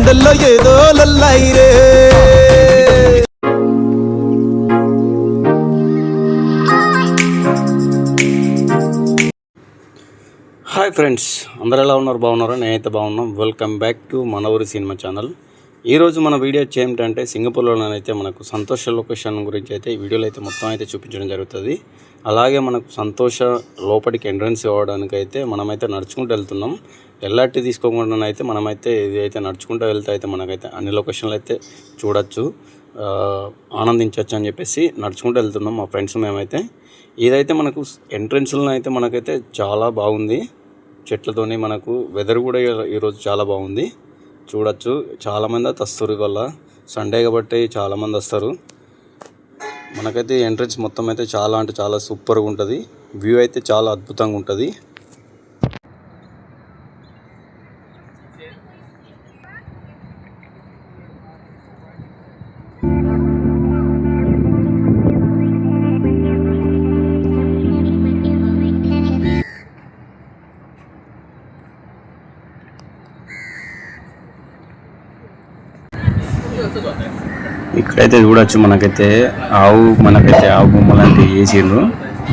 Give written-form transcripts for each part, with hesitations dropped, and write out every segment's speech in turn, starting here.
గుండెల్లో ఏదో లల్లాయిరే. Hi friends, అందరు ఎలా ఉన్నారు? బాగున్నారా? నేనైతే బాగున్నాం. వెల్కమ్ బ్యాక్ టు మన ఊరి సినిమా ఛానల్. ఈరోజు మన వీడియో ఏమిటంటే సింగపూర్లోనైతే మనకు సంతోష లొకేషన్ గురించి అయితే ఈ వీడియోలో అయితే మొత్తం అయితే చూపించడం జరుగుతుంది. అలాగే మనకు సంతోష లోపలికి ఎంట్రన్స్ అవ్వడానికి అయితే మనమైతే నడుచుకుంటూ వెళ్తున్నాం. ఎల్ఆర్టీ తీసుకోకుండా అయితే మనమైతే ఇది అయితే నడుచుకుంటూ వెళ్తే అయితే మనకైతే అన్ని లొకేషన్లు అయితే చూడొచ్చు, ఆనందించవచ్చు అని చెప్పేసి నడుచుకుంటూ వెళ్తున్నాం మా ఫ్రెండ్స్ మేమైతే. ఇదైతే మనకు ఎంట్రన్స్లో అయితే మనకైతే చాలా బాగుంది. చెట్లతోని మనకు వెదర్ కూడా ఈరోజు చాలా బాగుంది, చూడొచ్చు. చాలామంది అయితే వస్తారు, ఇవాళ సండే కాబట్టి చాలామంది వస్తారు. మనకైతే ఎంట్రన్స్ మొత్తం అయితే చాలా అంటే చాలా సూపర్గా ఉంటుంది. వ్యూ అయితే చాలా అద్భుతంగా ఉంటుంది. ఇక్కడైతే చూడొచ్చు, మనకైతే ఆవు బొమ్మ లాంటివి వేసిండ్రు.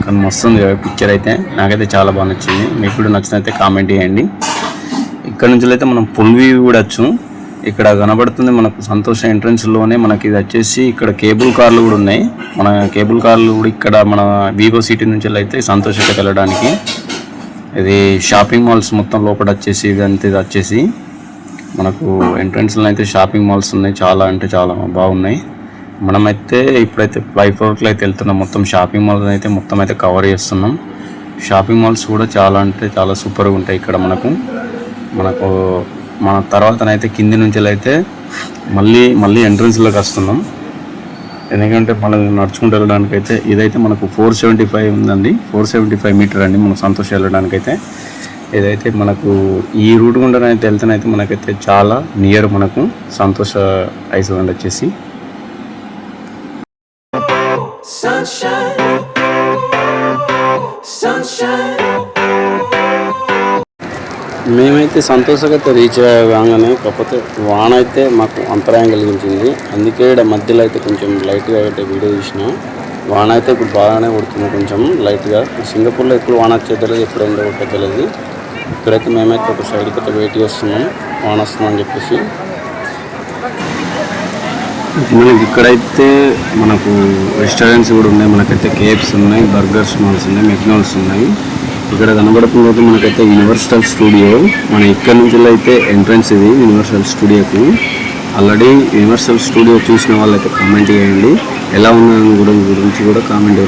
కానీ మస్తు ఉంది పిక్చర్ అయితే. నాకైతే చాలా బాగా నచ్చింది. మీకు కూడా నచ్చినైతే కామెంట్ చేయండి. ఇక్కడ నుంచి అయితే మనం ఫుల్ వ్యూ చూడొచ్చు. ఇక్కడ కనబడుతుంది మనకు సంతోష ఎంట్రన్స్లోనే మనకి ఇది వచ్చేసి ఇక్కడ కేబుల్ కార్లు కూడా ఉన్నాయి. మన కేబుల్ కార్లు కూడా ఇక్కడ మన వివో సిటీ నుంచి అయితే సంతోషకి వెళ్ళడానికి. ఇది షాపింగ్ మాల్స్ మొత్తం లోపల వచ్చేసి ఇదంతా ఇది వచ్చేసి మనకు ఎంట్రన్స్లో అయితే షాపింగ్ మాల్స్ ఉన్నాయి. చాలా అంటే చాలా బాగున్నాయి. మనమైతే ఇప్పుడైతే ఫ్లైఓవర్లో అయితే వెళ్తున్నాం. మొత్తం షాపింగ్ మాల్స్ అయితే మొత్తం అయితే కవర్ చేస్తున్నాం. షాపింగ్ మాల్స్ కూడా చాలా అంటే చాలా సూపర్గా ఉంటాయి. ఇక్కడ మనకు మన తర్వాతనైతే కింది నుంచి అయితే మళ్ళీ ఎంట్రన్స్లోకి వస్తున్నాం. ఎందుకంటే మనం నడుచుకుంటూ వెళ్ళడానికి అయితే ఇదైతే మనకు 475 ఉందండి. 475 మీటర్ అండి మనం సంతోష వెళ్ళడానికి అయితే. ఇదైతే మనకు ఈ రూట్ గుండానైతే వెళ్తేనైతే మనకైతే చాలా నియర్ మనకు సంతోష ఐస్లాండ్ వచ్చేసి. మేమైతే సంతోషంగా అయితే రీచ్ కాగానే కాకపోతే వాన అయితే మాకు అంతరాయం కలిగించింది. అందుకే ఇక్కడ మధ్యలో అయితే కొంచెం లైట్గా అయితే వీడియో తీసిన. వాన అయితే ఇప్పుడు బాగానే కొడుతుంది, కొంచెం లైట్గా. సింగపూర్లో ఎప్పుడు వాన వచ్చేది, ఎప్పుడు ఎండ కొట్టలేదు. ఇక్కడైతే మేమైతే ఒక సైడ్కి అయితే వెయిట్ చేస్తున్నాం వాన వస్తుందని చెప్పేసి. మనకి ఇక్కడైతే మనకు రెస్టారెంట్స్ కూడా ఉన్నాయి. మనకైతే కేఎఫ్స్ ఉన్నాయి, బర్గర్స్ మాల్స్ ఉన్నాయి, మెక్డొనాల్డ్స్ ఉన్నాయి. ఇక్కడ కనబడుతున్నది మనకైతే యూనివర్సల్ స్టూడియో. మన ఇక్కడ నుంచి అయితే ఎంట్రన్స్ ఇది యూనివర్సల్ స్టూడియోకి. ఆల్రెడీ యూనివర్సల్ స్టూడియో చూసిన వాళ్ళైతే కామెంట్ చేయండి. ఎలా ఉన్నదని గురించి కూడా కామెంట్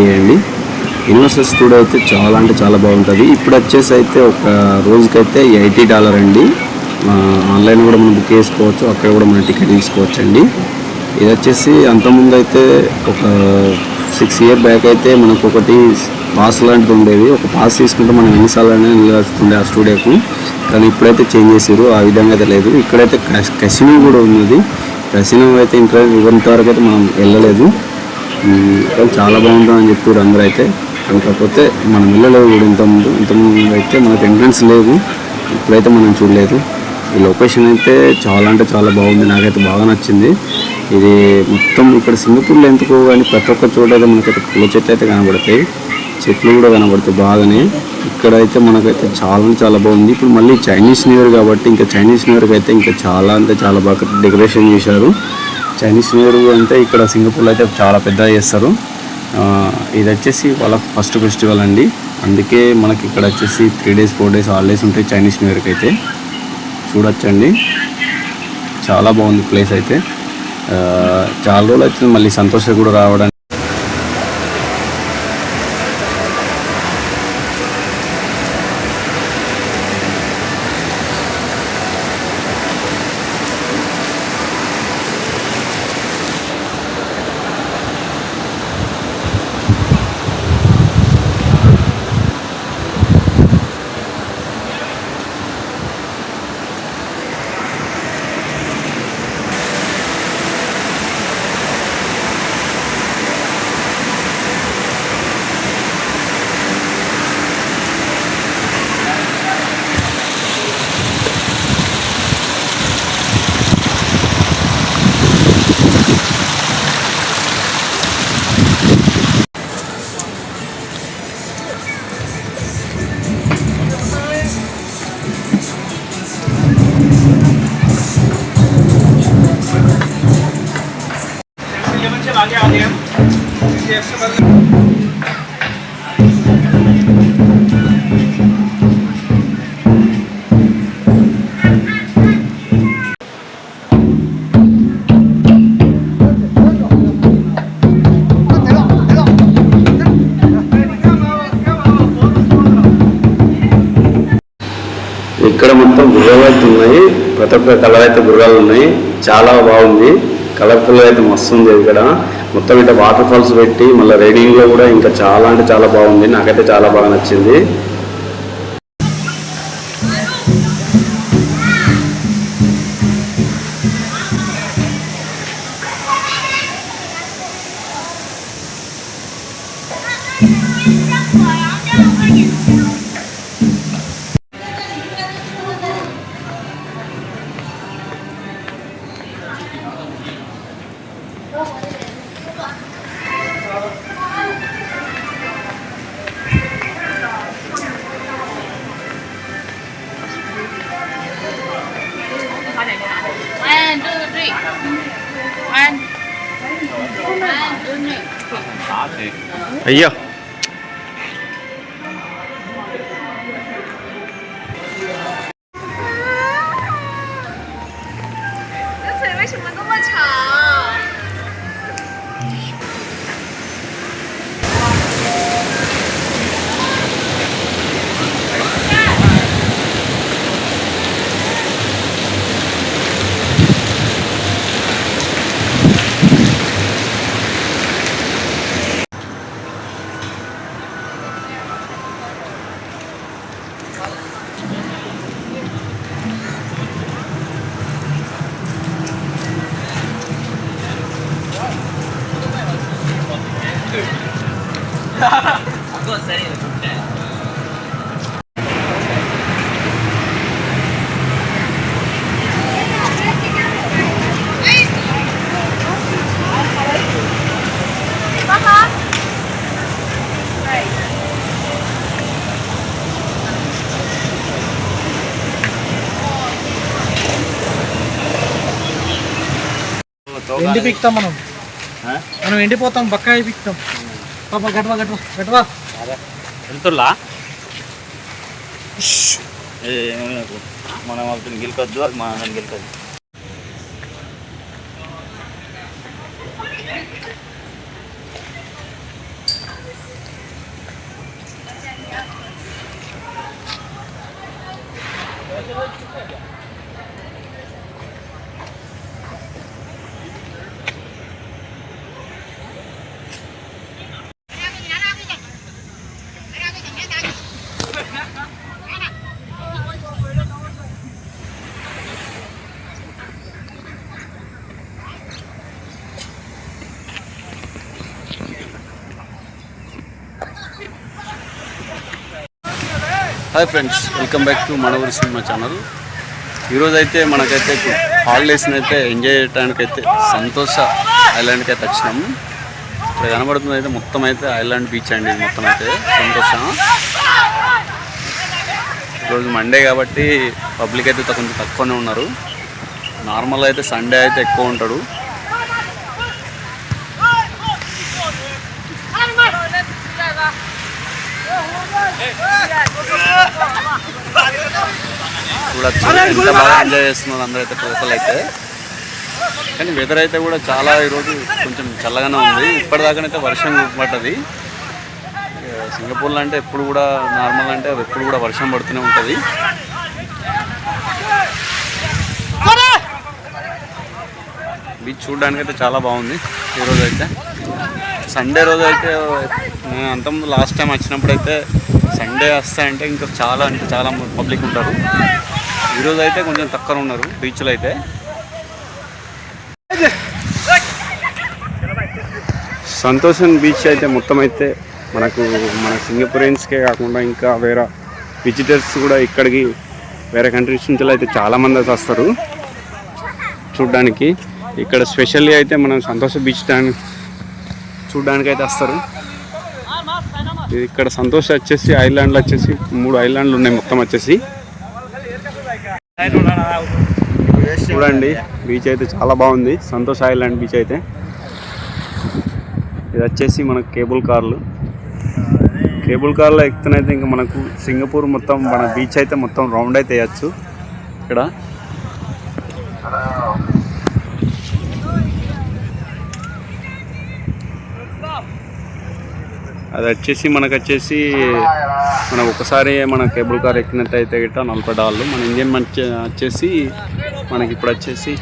చేయండి. యూనివర్సల్ స్టూడియో అయితే చాలా అంటే చాలా బాగుంటుంది. ఇప్పుడు వచ్చేసి అయితే ఒక రోజుకైతే $80 అండి. ఆన్లైన్ కూడా మనం బుక్ చేసుకోవచ్చు, అక్కడ కూడా మనం టికెట్ తీసుకోవచ్చు అండి. ఇది వచ్చేసి అంతకుముందు అయితే ఒక 6 years బ్యాక్ అయితే మనకు ఒకటి పాస్ లాంటిది ఉండేది. ఒక పాస్ తీసుకుంటే మనం ఎన్నిసార్లు వెళ్ళొస్తుండే ఆ స్టూడియోకి. కానీ ఇప్పుడైతే చేంజ్ చేసారు, ఆ విధంగా అయితే లేదు. ఇక్కడైతే కసినో కూడా ఉన్నది. కసినో అయితే ఇంతవరకు అయితే మనం వెళ్ళలేదు. చాలా బాగుంటుందని చెప్పారు అందరూ అయితే. కాకపోతే మనం వెళ్ళలేదు కూడా. ఇంతకుముందు అయితే మనకు ఎంట్రన్స్ లేదు, ఇప్పుడైతే మనం చూడలేదు. ఈ లొకేషన్ అయితే చాలా అంటే చాలా బాగుంది, నాకైతే బాగా నచ్చింది. ఇది మొత్తం ఇక్కడ సింగపూర్లో ఎందుకో కానీ ప్రతి ఒక్క చోట అయితే మనకైతే పూల చెట్లు అయితే కనబడతాయి, చెట్లు కూడా కనబడతాయి బాగానే. ఇక్కడైతే మనకైతే చాలా అంటే చాలా బాగుంది. ఇప్పుడు మళ్ళీ చైనీస్ న్యూ ఇయర్ కాబట్టి ఇంకా చైనీస్ న్యూ ఇయర్కి అయితే ఇంకా చాలా అంటే చాలా బాగా డెకరేషన్ చేశారు. చైనీస్ న్యూ ఇయర్ అంటే ఇక్కడ సింగపూర్లో అయితే చాలా పెద్దగా చేస్తారు. ఇది వచ్చేసి వాళ్ళ ఫస్ట్ ఫెస్టివల్ అండి. అందుకే మనకి ఇక్కడ వచ్చేసి 3 days 4 days హాలిడేస్ ఉంటాయి చైనీస్ న్యూ ఇయర్కి అయితే. చూడొచ్చండి, చాలా బాగుంది ప్లేస్ అయితే. చాలా రోజులు అయితే మళ్ళీ సంతోషం కూడా రావడానికి. ఇక్కడ మొత్తం గుర్రాలు అయితే ఉన్నాయి, ప్రతి ఒక్క కలర్ అయితే గుర్రాలు ఉన్నాయి, చాలా బాగుంది, కలర్ఫుల్ అయితే మస్తు ఉంది. ఇక్కడ మొత్తం ఇట్లా వాటర్ ఫాల్స్ పెట్టి మళ్ళీ రైడింగ్లో కూడా ఇంకా చాలా అంటే చాలా బాగుంది, నాకైతే చాలా బాగా నచ్చింది. అయ్యో ఎండి పీక్తాం మనం ఎండిపోతాం, బక్కాయి పీక్తాం. పాప గట్వా గట్వా గట్వా వెళ్తుర్లా మనం అతను గెలుకొద్దు, అది మనం గెలుకొద్దు. Hi friends, welcome back to మన ఊరి సినిమా ఛానల్. ఈరోజు అయితే మనకైతే హాలిడేస్ని అయితే ఎంజాయ్ చేయడానికైతే సంతోష ఐలాండ్కి అయితే వచ్చినాము. ఇక్కడ కనబడుతుంది అయితే మొత్తం అయితే ఐలాండ్ బీచ్ అండి, మొత్తం అయితే సంతోషం. ఈరోజు మండే కాబట్టి పబ్లిక్ అయితే కొంచెం తక్కువనే ఉన్నారు. నార్మల్ అయితే సండే అయితే ఎక్కువ ఉంటాడు. చూడచ్చు ఎంత బాగా ఎంజాయ్ చేస్తున్నారు అందరూ అయితే లోకల్ అయితే. కానీ వెదర్ అయితే కూడా చాలా ఈరోజు కొంచెం చల్లగానే ఉంది. ఇప్పటిదాకానైతే వర్షం పడ్డది. సింగపూర్లో అంటే ఎప్పుడు కూడా నార్మల్ అంటే ఎప్పుడు కూడా వర్షం పడుతూనే ఉంటుంది. బీచ్ చూడడానికి అయితే చాలా బాగుంది. ఈరోజు అయితే సండే రోజు అయితే అంతకుముందు లాస్ట్ టైం వచ్చినప్పుడు అయితే సండే వస్తాయంటే ఇంకా చాలా అంటే చాలా పబ్లిక్ ఉంటారు. ఈరోజు అయితే కొంచెం తక్కువ ఉన్నారు బీచ్లో అయితే. సంతోషం బీచ్ అయితే మొత్తం అయితే మనకు మన సింగపూరియన్స్కే కాకుండా ఇంకా వేరే విజిటర్స్ కూడా ఇక్కడికి వేరే కంట్రీస్ నుంచి అయితే చాలామంది వస్తారు చూడ్డానికి. ఇక్కడ స్పెషల్లీ అయితే మనం సంతోష బీచ్ చూడ్డానికి అయితే వస్తారు. ఇక్కడ సంతోష్ వచ్చేసి ఐలాండ్లు వచ్చేసి 3 ఐలాండ్లు ఉన్నాయి మొత్తం వచ్చేసి. చూడండి బీచ్ అయితే చాలా బాగుంది, సంతోష్ ఐలాండ్ బీచ్ అయితే. ఇది వచ్చేసి మనకు కేబుల్ కార్లో ఎక్కుతనైతే ఇంకా మనకు సింగపూర్ మొత్తం మన బీచ్ అయితే మొత్తం రౌండ్ అయితే వేయచ్చు. ఇక్కడ అది వచ్చేసి మనకు వచ్చేసి మనం ఒకసారి మన కేబుల్ కార్ ఎక్కినట్టయితే గిట్ట $40. మన ఇండియన్ వచ్చేసి మనకి ఇప్పుడు వచ్చేసి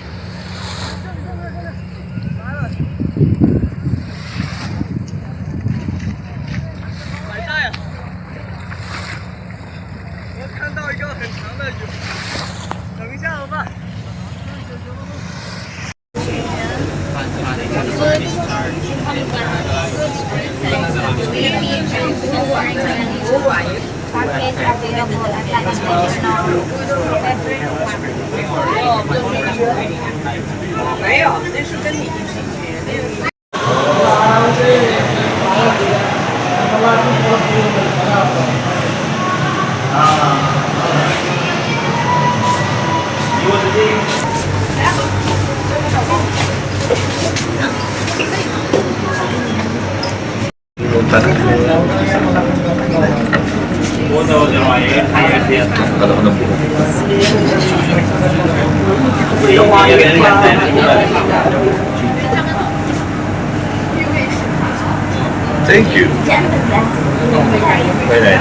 Thank you. Đây này.